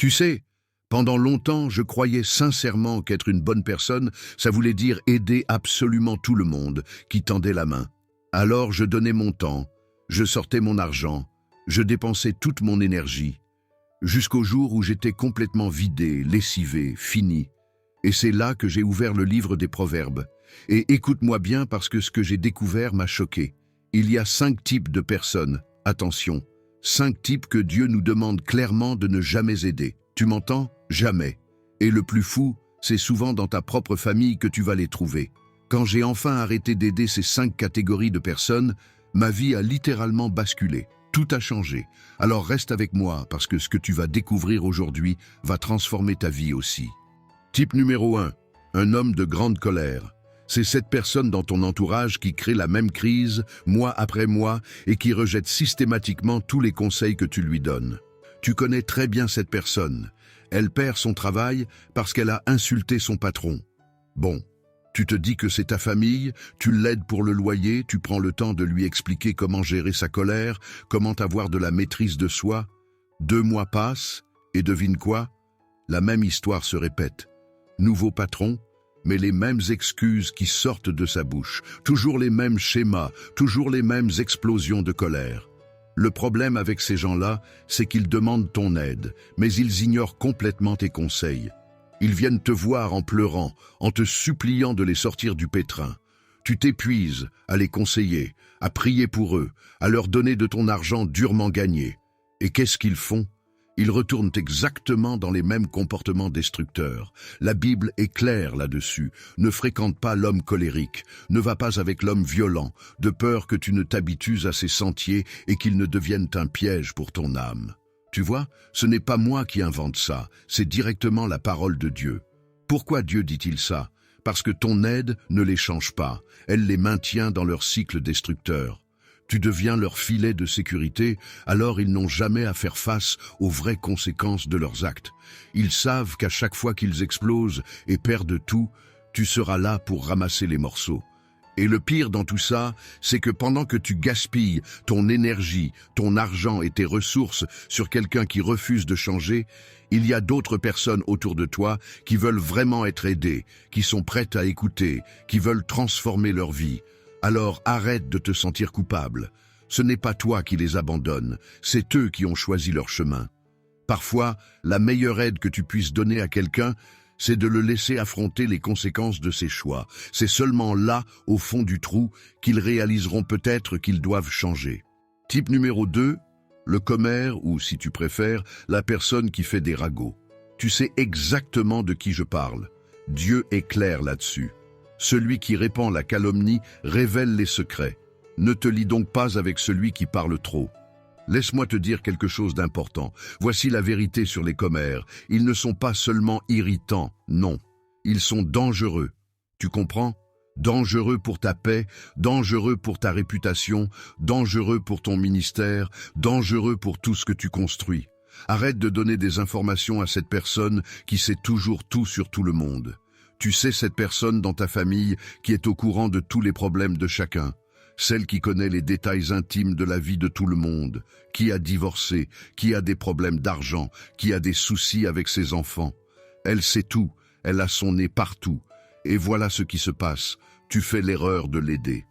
Tu sais, pendant longtemps, je croyais sincèrement qu'être une bonne personne, ça voulait dire aider absolument tout le monde qui tendait la main. Alors je donnais mon temps, je sortais mon argent, je dépensais toute mon énergie, jusqu'au jour où j'étais complètement vidé, lessivé, fini. Et c'est là que j'ai ouvert le livre des Proverbes. Et écoute-moi bien parce que ce que j'ai découvert m'a choqué. Il y a 5 types de personnes, attention, 5 types que Dieu nous demande clairement de ne jamais aider. Tu m'entends? Jamais. Et le plus fou, c'est souvent dans ta propre famille que tu vas les trouver. Quand j'ai enfin arrêté d'aider ces 5 catégories de personnes, ma vie a littéralement basculé. Tout a changé. Alors reste avec moi parce que ce que tu vas découvrir aujourd'hui va transformer ta vie aussi. Type numéro 1, un homme de grande colère. C'est cette personne dans ton entourage qui crée la même crise, mois après mois, et qui rejette systématiquement tous les conseils que tu lui donnes. Tu connais très bien cette personne. Elle perd son travail parce qu'elle a insulté son patron. Bon, tu te dis que c'est ta famille, tu l'aides pour le loyer, tu prends le temps de lui expliquer comment gérer sa colère, comment avoir de la maîtrise de soi. 2 mois passent, et devine quoi? La même histoire se répète. Nouveau patron, mais les mêmes excuses qui sortent de sa bouche, toujours les mêmes schémas, toujours les mêmes explosions de colère. Le problème avec ces gens-là, c'est qu'ils demandent ton aide, mais ils ignorent complètement tes conseils. Ils viennent te voir en pleurant, en te suppliant de les sortir du pétrin. Tu t'épuises à les conseiller, à prier pour eux, à leur donner de ton argent durement gagné. Et qu'est-ce qu'ils font? Ils retournent exactement dans les mêmes comportements destructeurs. La Bible est claire là-dessus. Ne fréquente pas l'homme colérique, ne va pas avec l'homme violent, de peur que tu ne t'habitues à ses sentiers et qu'il ne devienne un piège pour ton âme. Tu vois, ce n'est pas moi qui invente ça, c'est directement la parole de Dieu. Pourquoi Dieu dit-il ça? Parce que ton aide ne les change pas, elle les maintient dans leur cycle destructeur. Tu deviens leur filet de sécurité, alors ils n'ont jamais à faire face aux vraies conséquences de leurs actes. Ils savent qu'à chaque fois qu'ils explosent et perdent tout, tu seras là pour ramasser les morceaux. Et le pire dans tout ça, c'est que pendant que tu gaspilles ton énergie, ton argent et tes ressources sur quelqu'un qui refuse de changer, il y a d'autres personnes autour de toi qui veulent vraiment être aidées, qui sont prêtes à écouter, qui veulent transformer leur vie. Alors arrête de te sentir coupable. Ce n'est pas toi qui les abandonnes, c'est eux qui ont choisi leur chemin. Parfois, la meilleure aide que tu puisses donner à quelqu'un, c'est de le laisser affronter les conséquences de ses choix. C'est seulement là, au fond du trou, qu'ils réaliseront peut-être qu'ils doivent changer. Type numéro 2, le commère ou, si tu préfères, la personne qui fait des ragots. Tu sais exactement de qui je parle. Dieu est clair là-dessus. Celui qui répand la calomnie révèle les secrets. Ne te lie donc pas avec celui qui parle trop. Laisse-moi te dire quelque chose d'important. Voici la vérité sur les commères. Ils ne sont pas seulement irritants, non. Ils sont dangereux. Tu comprends? Dangereux pour ta paix, dangereux pour ta réputation, dangereux pour ton ministère, dangereux pour tout ce que tu construis. Arrête de donner des informations à cette personne qui sait toujours tout sur tout le monde. Tu sais cette personne dans ta famille qui est au courant de tous les problèmes de chacun, celle qui connaît les détails intimes de la vie de tout le monde, qui a divorcé, qui a des problèmes d'argent, qui a des soucis avec ses enfants. Elle sait tout, elle a son nez partout. Et voilà ce qui se passe, tu fais l'erreur de l'aider.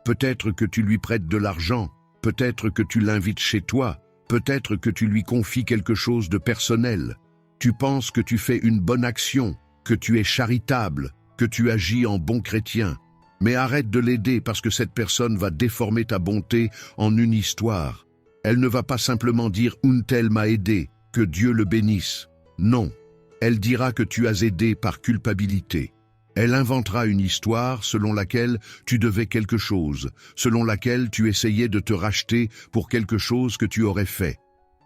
Peut-être que tu lui prêtes de l'argent, peut-être que tu l'invites chez toi, peut-être que tu lui confies quelque chose de personnel. Tu penses que tu fais une bonne action, que tu es charitable, que tu agis en bon chrétien. Mais arrête de l'aider parce que cette personne va déformer ta bonté en une histoire. Elle ne va pas simplement dire « un tel m'a aidé, que Dieu le bénisse ». Non, elle dira que tu as aidé par culpabilité. Elle inventera une histoire selon laquelle tu devais quelque chose, selon laquelle tu essayais de te racheter pour quelque chose que tu aurais fait.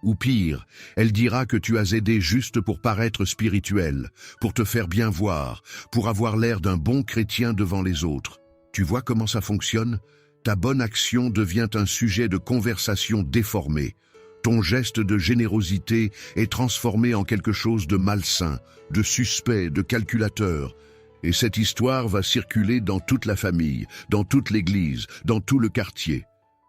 Ou pire, elle dira que tu as aidé juste pour paraître spirituel, pour te faire bien voir, pour avoir l'air d'un bon chrétien devant les autres. Tu vois comment ça fonctionne? Ta bonne action devient un sujet de conversation déformé. Ton geste de générosité est transformé en quelque chose de malsain, de suspect, de calculateur. Et cette histoire va circuler dans toute la famille, dans toute l'église, dans tout le quartier.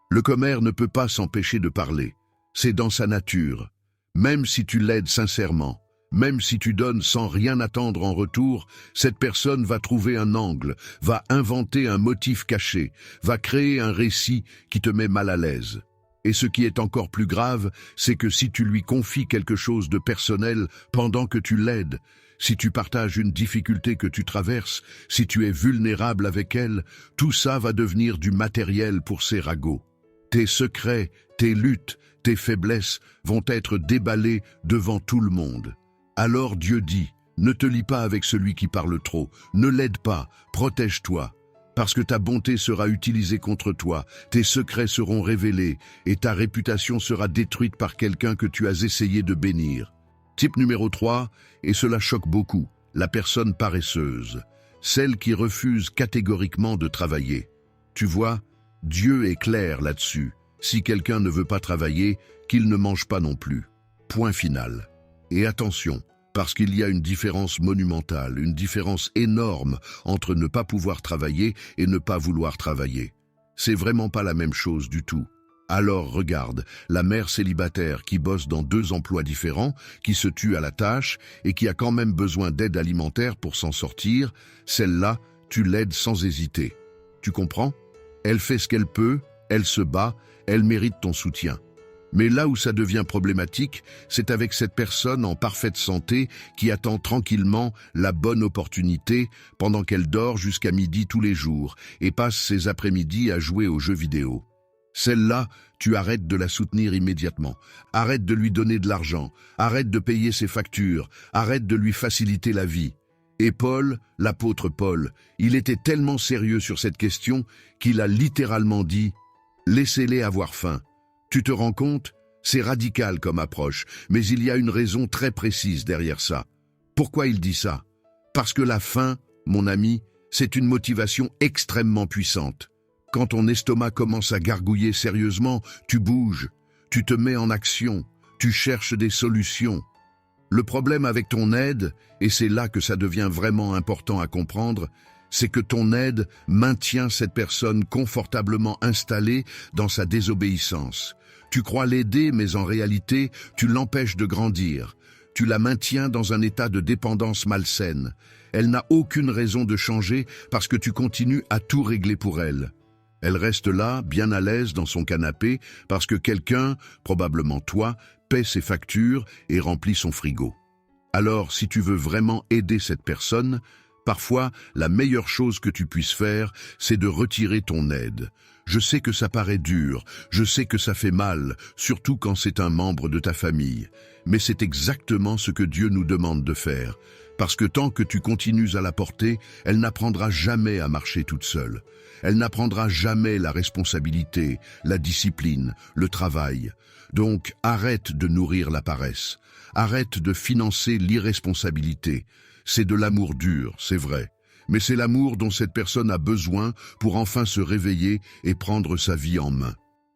Le commère ne peut pas s'empêcher de parler. C'est dans sa nature. Même si tu l'aides sincèrement, même si tu donnes sans rien attendre en retour, cette personne va trouver un angle, va inventer un motif caché, va créer un récit qui te met mal à l'aise. Et ce qui est encore plus grave, c'est que si tu lui confies quelque chose de personnel pendant que tu l'aides, si tu partages une difficulté que tu traverses, si tu es vulnérable avec elle, tout ça va devenir du matériel pour ses ragots. Tes secrets, tes luttes, tes faiblesses vont être déballés devant tout le monde. Alors Dieu dit, ne te lie pas avec celui qui parle trop, ne l'aide pas, protège-toi, parce que ta bonté sera utilisée contre toi, tes secrets seront révélés et ta réputation sera détruite par quelqu'un que tu as essayé de bénir. Type numéro 3, et cela choque beaucoup, la personne paresseuse, celle qui refuse catégoriquement de travailler. Tu vois, Dieu est clair là-dessus. Si quelqu'un ne veut pas travailler, qu'il ne mange pas non plus. Point final. Et attention, parce qu'il y a une différence monumentale, une différence énorme entre ne pas pouvoir travailler et ne pas vouloir travailler. C'est vraiment pas la même chose du tout. Alors regarde, la mère célibataire qui bosse dans 2 emplois différents, qui se tue à la tâche et qui a quand même besoin d'aide alimentaire pour s'en sortir, celle-là, tu l'aides sans hésiter. Tu comprends? Elle fait ce qu'elle peut, elle se bat, elle mérite ton soutien. Mais là où ça devient problématique, c'est avec cette personne en parfaite santé qui attend tranquillement la bonne opportunité pendant qu'elle dort jusqu'à midi tous les jours et passe ses après-midi à jouer aux jeux vidéo. Celle-là, tu arrêtes de la soutenir immédiatement. Arrête de lui donner de l'argent, arrête de payer ses factures, arrête de lui faciliter la vie. Et Paul, l'apôtre Paul, il était tellement sérieux sur cette question qu'il a littéralement dit « Laissez-les avoir faim ». Tu te rends compte? C'est radical comme approche, mais il y a une raison très précise derrière ça. Pourquoi il dit ça? Parce que la faim, mon ami, c'est une motivation extrêmement puissante. Quand ton estomac commence à gargouiller sérieusement, tu bouges, tu te mets en action, tu cherches des solutions. Le problème avec ton aide, et c'est là que ça devient vraiment important à comprendre, c'est que ton aide maintient cette personne confortablement installée dans sa désobéissance. Tu crois l'aider, mais en réalité, tu l'empêches de grandir. Tu la maintiens dans un état de dépendance malsaine. Elle n'a aucune raison de changer parce que tu continues à tout régler pour elle. Elle reste là, bien à l'aise dans son canapé, parce que quelqu'un, probablement toi, paie ses factures et remplit son frigo. Alors, si tu veux vraiment aider cette personne, parfois, la meilleure chose que tu puisses faire, c'est de retirer ton aide. Je sais que ça paraît dur, je sais que ça fait mal, surtout quand c'est un membre de ta famille. Mais c'est exactement ce que Dieu nous demande de faire. Parce que tant que tu continues à la porter, elle n'apprendra jamais à marcher toute seule. Elle n'apprendra jamais la responsabilité, la discipline, le travail. Donc, arrête de nourrir la paresse. Arrête de financer l'irresponsabilité. C'est de l'amour dur, c'est vrai. Mais c'est l'amour dont cette personne a besoin pour enfin se réveiller et prendre sa vie en main.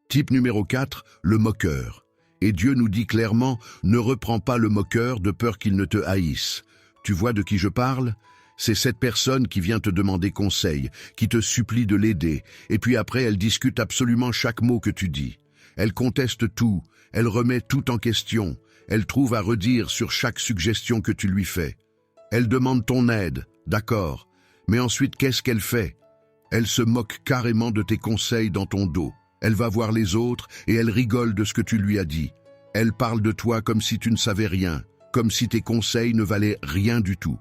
Type numéro 4, le moqueur. Et Dieu nous dit clairement, ne reprends pas le moqueur de peur qu'il ne te haïsse. Tu vois de qui je parle? C'est cette personne qui vient te demander conseil, qui te supplie de l'aider, et puis après elle discute absolument chaque mot que tu dis. Elle conteste tout, elle remet tout en question, elle trouve à redire sur chaque suggestion que tu lui fais. Elle demande ton aide, d'accord, mais ensuite qu'est-ce qu'elle fait? Elle se moque carrément de tes conseils dans ton dos. Elle va voir les autres et elle rigole de ce que tu lui as dit. Elle parle de toi comme si tu ne savais rien, comme si tes conseils ne valaient rien du tout.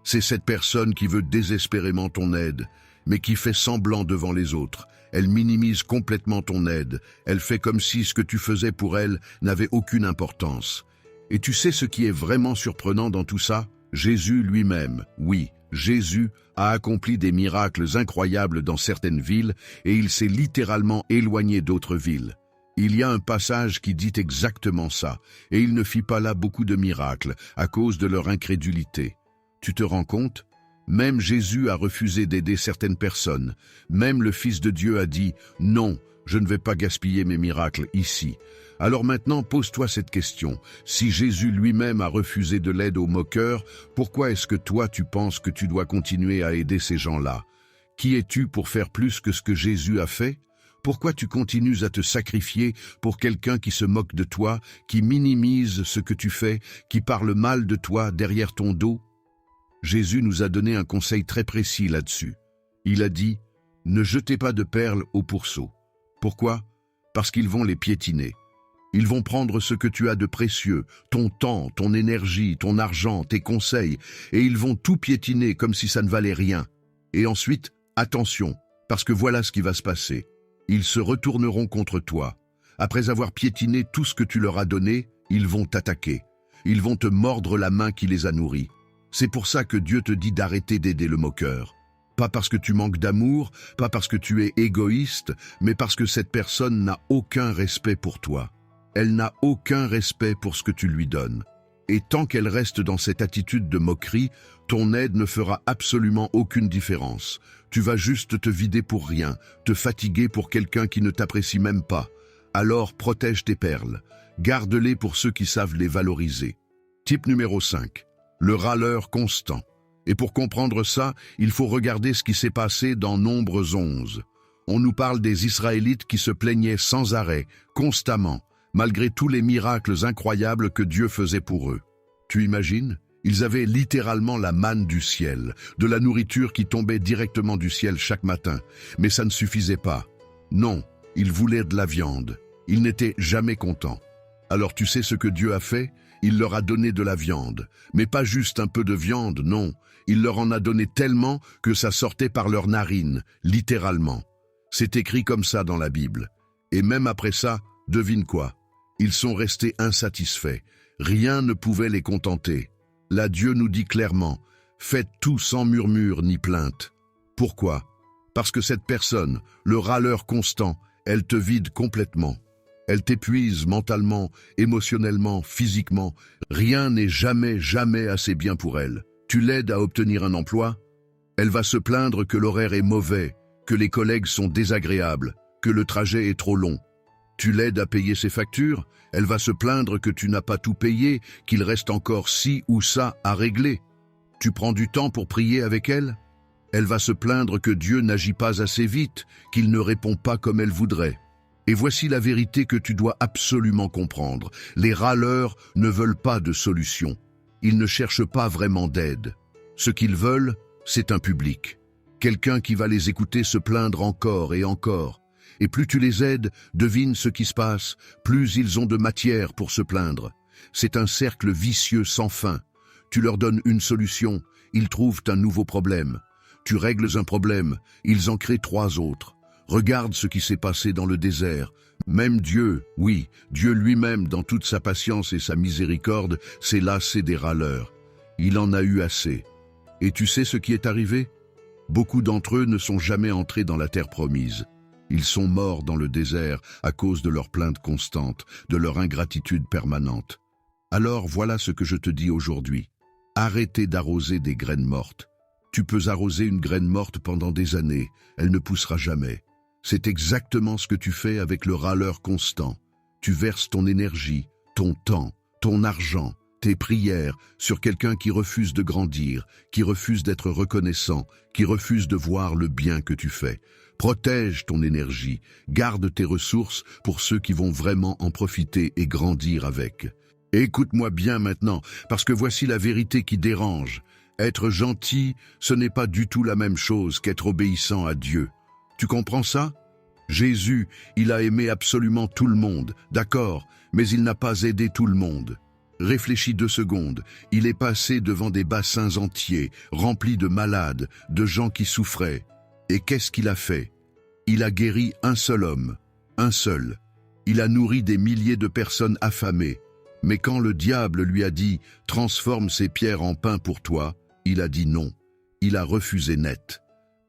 C'est cette personne qui veut désespérément ton aide, mais qui fait semblant devant les autres. Elle minimise complètement ton aide. Elle fait comme si ce que tu faisais pour elle n'avait aucune importance. Et tu sais ce qui est vraiment surprenant dans tout ça? Jésus lui-même, oui, Jésus a accompli des miracles incroyables dans certaines villes et il s'est littéralement éloigné d'autres villes. Il y a un passage qui dit exactement ça, et il ne fit pas là beaucoup de miracles à cause de leur incrédulité. Tu te rends compte? Même Jésus a refusé d'aider certaines personnes. Même le Fils de Dieu a dit « Non, je ne vais pas gaspiller mes miracles ici ». Alors maintenant, pose-toi cette question. Si Jésus lui-même a refusé de l'aide aux moqueurs, pourquoi est-ce que toi tu penses que tu dois continuer à aider ces gens-là? Qui es-tu pour faire plus que ce que Jésus a fait? Pourquoi tu continues à te sacrifier pour quelqu'un qui se moque de toi, qui minimise ce que tu fais, qui parle mal de toi derrière ton dos? Jésus nous a donné un conseil très précis là-dessus. Il a dit « Ne jetez pas de perles au pourceau ». Pourquoi? Parce qu'ils vont les piétiner. Ils vont prendre ce que tu as de précieux, ton temps, ton énergie, ton argent, tes conseils, et ils vont tout piétiner comme si ça ne valait rien. Et ensuite, attention, parce que voilà ce qui va se passer. Ils se retourneront contre toi. Après avoir piétiné tout ce que tu leur as donné, ils vont t'attaquer. Ils vont te mordre la main qui les a nourris. C'est pour ça que Dieu te dit d'arrêter d'aider le moqueur. Pas parce que tu manques d'amour, pas parce que tu es égoïste, mais parce que cette personne n'a aucun respect pour toi. Elle n'a aucun respect pour ce que tu lui donnes. Et tant qu'elle reste dans cette attitude de moquerie, ton aide ne fera absolument aucune différence. Tu vas juste te vider pour rien, te fatiguer pour quelqu'un qui ne t'apprécie même pas. Alors protège tes perles. Garde-les pour ceux qui savent les valoriser. Type numéro 5. Le râleur constant. Et pour comprendre ça, il faut regarder ce qui s'est passé dans Nombres 11. On nous parle des Israélites qui se plaignaient sans arrêt, constamment, malgré tous les miracles incroyables que Dieu faisait pour eux. Tu imagines? Ils avaient littéralement la manne du ciel, de la nourriture qui tombait directement du ciel chaque matin. Mais ça ne suffisait pas. Non, ils voulaient de la viande. Ils n'étaient jamais contents. Alors tu sais ce que Dieu a fait? Il leur a donné de la viande. Mais pas juste un peu de viande, non. Il leur en a donné tellement que ça sortait par leurs narines, littéralement. C'est écrit comme ça dans la Bible. Et même après ça, devine quoi? Ils sont restés insatisfaits. Rien ne pouvait les contenter. Là, Dieu nous dit clairement, faites tout sans murmure ni plainte. Pourquoi? Parce que cette personne, le râleur constant, elle te vide complètement. Elle t'épuise mentalement, émotionnellement, physiquement. Rien n'est jamais assez bien pour elle. Tu l'aides à obtenir un emploi? Elle va se plaindre que l'horaire est mauvais, que les collègues sont désagréables, que le trajet est trop long. Tu l'aides à payer ses factures? Elle va se plaindre que tu n'as pas tout payé, qu'il reste encore ci ou ça à régler. Tu prends du temps pour prier avec elle? Elle va se plaindre que Dieu n'agit pas assez vite, qu'il ne répond pas comme elle voudrait. Et voici la vérité que tu dois absolument comprendre. Les râleurs ne veulent pas de solution. Ils ne cherchent pas vraiment d'aide. Ce qu'ils veulent, c'est un public. Quelqu'un qui va les écouter se plaindre encore et encore. Et plus tu les aides, devine ce qui se passe, plus ils ont de matière pour se plaindre. C'est un cercle vicieux sans fin. Tu leur donnes une solution, ils trouvent un nouveau problème. Tu règles un problème, ils en créent 3 autres. Regarde ce qui s'est passé dans le désert. Même Dieu, oui, Dieu lui-même, dans toute sa patience et sa miséricorde, s'est lassé des râleurs. Il en a eu assez. Et tu sais ce qui est arrivé? Beaucoup d'entre eux ne sont jamais entrés dans la terre promise. Ils sont morts dans le désert à cause de leurs plaintes constantes, de leur ingratitude permanente. Alors voilà ce que je te dis aujourd'hui. Arrêtez d'arroser des graines mortes. Tu peux arroser une graine morte pendant des années, elle ne poussera jamais. C'est exactement ce que tu fais avec le râleur constant. Tu verses ton énergie, ton temps, ton argent, tes prières sur quelqu'un qui refuse de grandir, qui refuse d'être reconnaissant, qui refuse de voir le bien que tu fais. Protège ton énergie, garde tes ressources pour ceux qui vont vraiment en profiter et grandir avec. Écoute-moi bien maintenant, parce que voici la vérité qui dérange. Être gentil, ce n'est pas du tout la même chose qu'être obéissant à Dieu. Tu comprends ça? Jésus, il a aimé absolument tout le monde, d'accord, mais il n'a pas aidé tout le monde. Réfléchis 2 secondes, il est passé devant des bassins entiers, remplis de malades, de gens qui souffraient. Et qu'est-ce qu'il a fait? Il a guéri un seul homme, un seul. Il a nourri des milliers de personnes affamées. Mais quand le diable lui a dit « Transforme ces pierres en pain pour toi », il a dit non. Il a refusé net.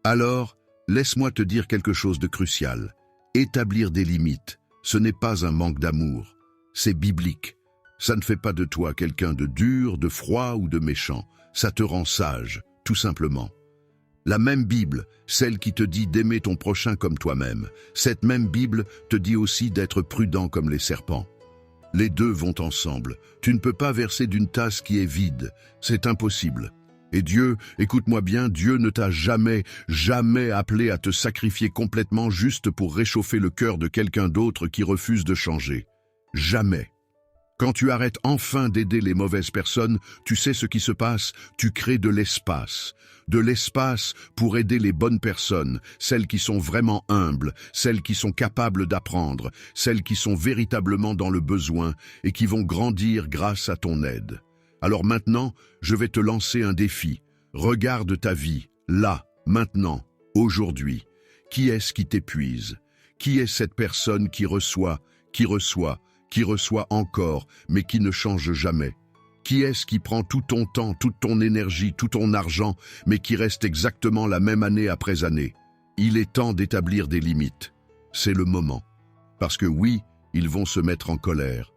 Alors, laisse-moi te dire quelque chose de crucial. Établir des limites, ce n'est pas un manque d'amour. C'est biblique. Ça ne fait pas de toi quelqu'un de dur, de froid ou de méchant. Ça te rend sage, tout simplement. La même Bible, celle qui te dit d'aimer ton prochain comme toi-même, cette même Bible te dit aussi d'être prudent comme les serpents. Les deux vont ensemble. Tu ne peux pas verser d'une tasse qui est vide. C'est impossible. Et Dieu, écoute-moi bien, Dieu ne t'a jamais, jamais appelé à te sacrifier complètement juste pour réchauffer le cœur de quelqu'un d'autre qui refuse de changer. Jamais. Quand tu arrêtes enfin d'aider les mauvaises personnes, tu sais ce qui se passe, tu crées de l'espace. De l'espace pour aider les bonnes personnes, celles qui sont vraiment humbles, celles qui sont capables d'apprendre, celles qui sont véritablement dans le besoin et qui vont grandir grâce à ton aide. Alors maintenant, je vais te lancer un défi. Regarde ta vie, là, maintenant, aujourd'hui. Qui est-ce qui t'épuise? Qui est cette personne qui reçoit encore, mais qui ne change jamais? Qui est-ce qui prend tout ton temps, toute ton énergie, tout ton argent, mais qui reste exactement la même année après année? Il est temps d'établir des limites. C'est le moment. Parce que oui, ils vont se mettre en colère.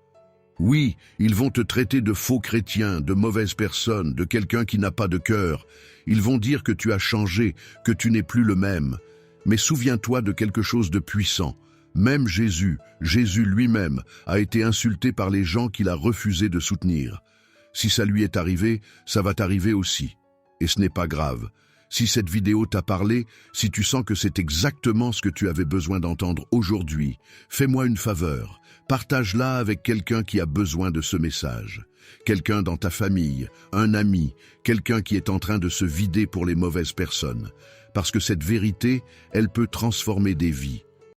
Oui, ils vont te traiter de faux chrétien, de mauvaise personne, de quelqu'un qui n'a pas de cœur. Ils vont dire que tu as changé, que tu n'es plus le même. Mais souviens-toi de quelque chose de puissant. Même Jésus lui-même, a été insulté par les gens qu'il a refusé de soutenir. Si ça lui est arrivé, ça va t'arriver aussi. Et ce n'est pas grave. Si cette vidéo t'a parlé, si tu sens que c'est exactement ce que tu avais besoin d'entendre aujourd'hui, fais-moi une faveur. Partage-la avec quelqu'un qui a besoin de ce message. Quelqu'un dans ta famille, un ami, quelqu'un qui est en train de se vider pour les mauvaises personnes. Parce que cette vérité, elle peut transformer des vies.